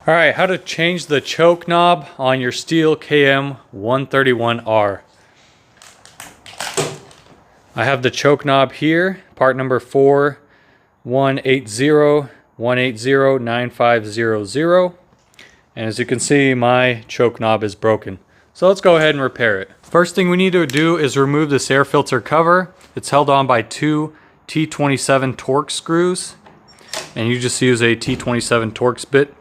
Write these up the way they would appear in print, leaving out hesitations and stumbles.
All right, how to change the choke knob on your Stihl KM131R. I have the choke knob here, part number 4180-180-9500. And as you can see, my choke knob is broken. So let's go ahead and repair it. First thing we need to do is remove this air filter cover. It's held on by two T27 Torx screws. And you just use a T27 Torx bit.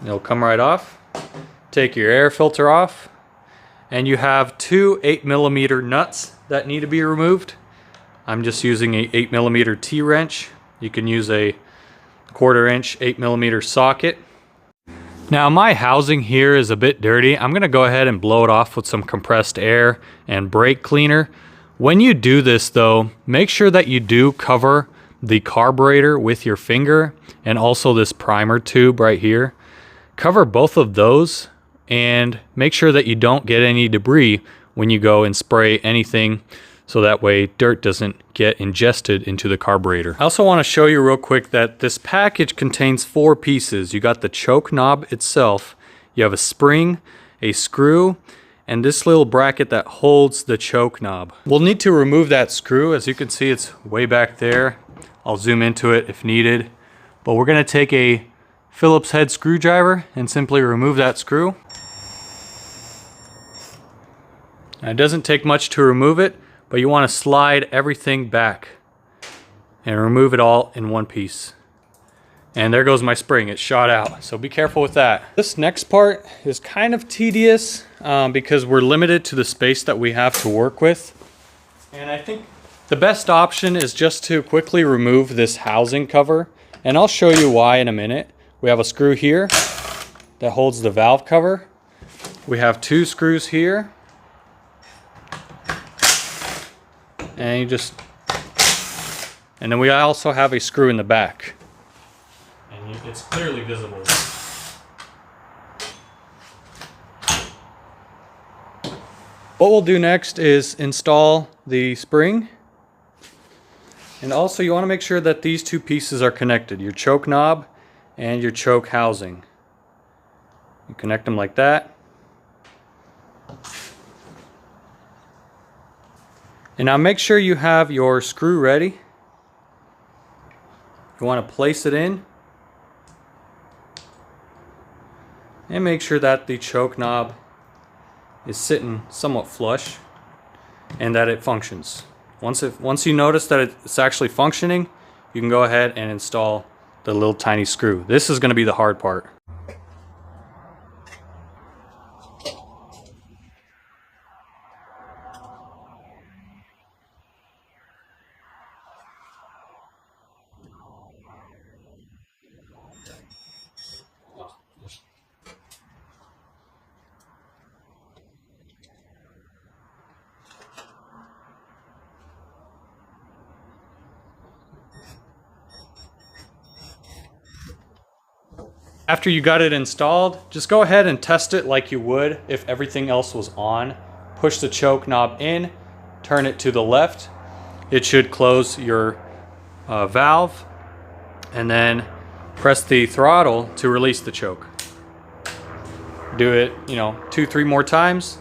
It'll come right off. Take your air filter off. And you have two 8mm nuts that need to be removed. I'm just using a 8mm T-wrench. You can use a 1/4" 8mm socket. Now my housing here is a bit dirty. I'm gonna go ahead and blow it off with some compressed air and brake cleaner. When you do this though, make sure that you do cover the carburetor with your finger and also this primer tube right here. Cover both of those and make sure that you don't get any debris when you go and spray anything, so that way dirt doesn't get ingested into the carburetor. I also want to show you real quick that this package contains 4 pieces. You got the choke knob itself, you have a spring, a screw, and this little bracket that holds the choke knob. We'll need to remove that screw. As you can see, it's way back there. I'll zoom into it if needed. But we're going to take a Phillips head screwdriver and simply remove that screw. Now, it doesn't take much to remove it, but you want to slide everything back and remove it all in one piece. And there goes my spring, it shot out. So be careful with that. This next part is kind of tedious because we're limited to the space that we have to work with. And I think the best option is just to quickly remove this housing cover. And I'll show you why in a minute. We have a screw here that holds the valve cover. We have 2 screws here. And then we also have a screw in the back. And it's clearly visible. What we'll do next is install the spring. And also you want to make sure that these 2 pieces are connected, your choke knob and your choke housing. You connect them like that. And now make sure you have your screw ready. You want to place it in. And make sure that the choke knob is sitting somewhat flush and that it functions. Once you notice that it's actually functioning, you can go ahead and install the little tiny screw. This is going to be the hard part. After you got it installed, just go ahead and test it like you would if everything else was on. Push the choke knob in, turn it to the left. It should close your valve, and then press the throttle to release the choke. Do it, 2-3 more times.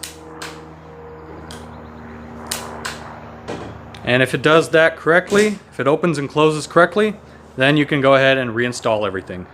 And if it does that correctly, if it opens and closes correctly, then you can go ahead and reinstall everything.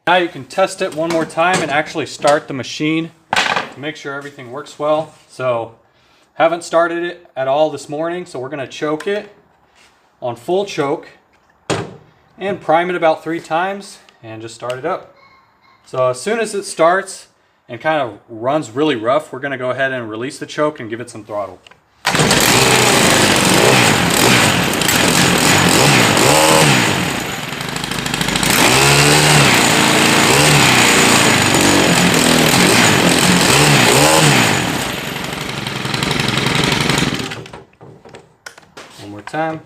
Now you can test it one more time and actually start the machine to make sure everything works well. So, haven't started it at all this morning, so we're going to choke it on full choke and prime it about 3 times and just start it up. So as soon as it starts and kind of runs really rough, we're going to go ahead and release the choke and give it some throttle. time.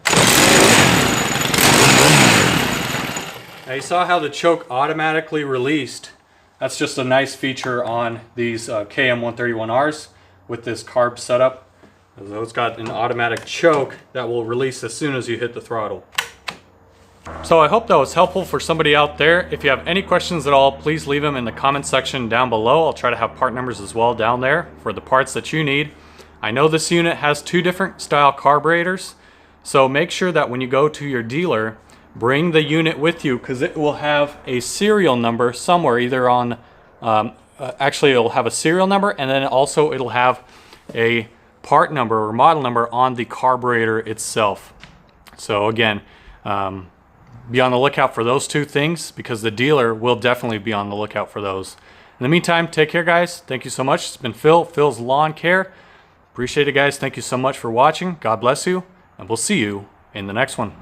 Now you saw how the choke automatically released. That's just a nice feature on these KM131Rs with this carb setup. So it's got an automatic choke that will release as soon as you hit the throttle. So I hope that was helpful for somebody out there. If you have any questions at all, please leave them in the comment section down below. I'll try to have part numbers as well down there for the parts that you need. I know this unit has 2 different style carburetors, so make sure that when you go to your dealer, bring the unit with you, because it will have a serial number somewhere, either on, actually it'll have a serial number, and then also it'll have a part number or model number on the carburetor itself. So again, be on the lookout for those 2 things, because the dealer will definitely be on the lookout for those. In the meantime, take care, guys. Thank you so much. It's been Phil's Lawn Care. Appreciate it, guys. Thank you so much for watching. God bless you, and we'll see you in the next one.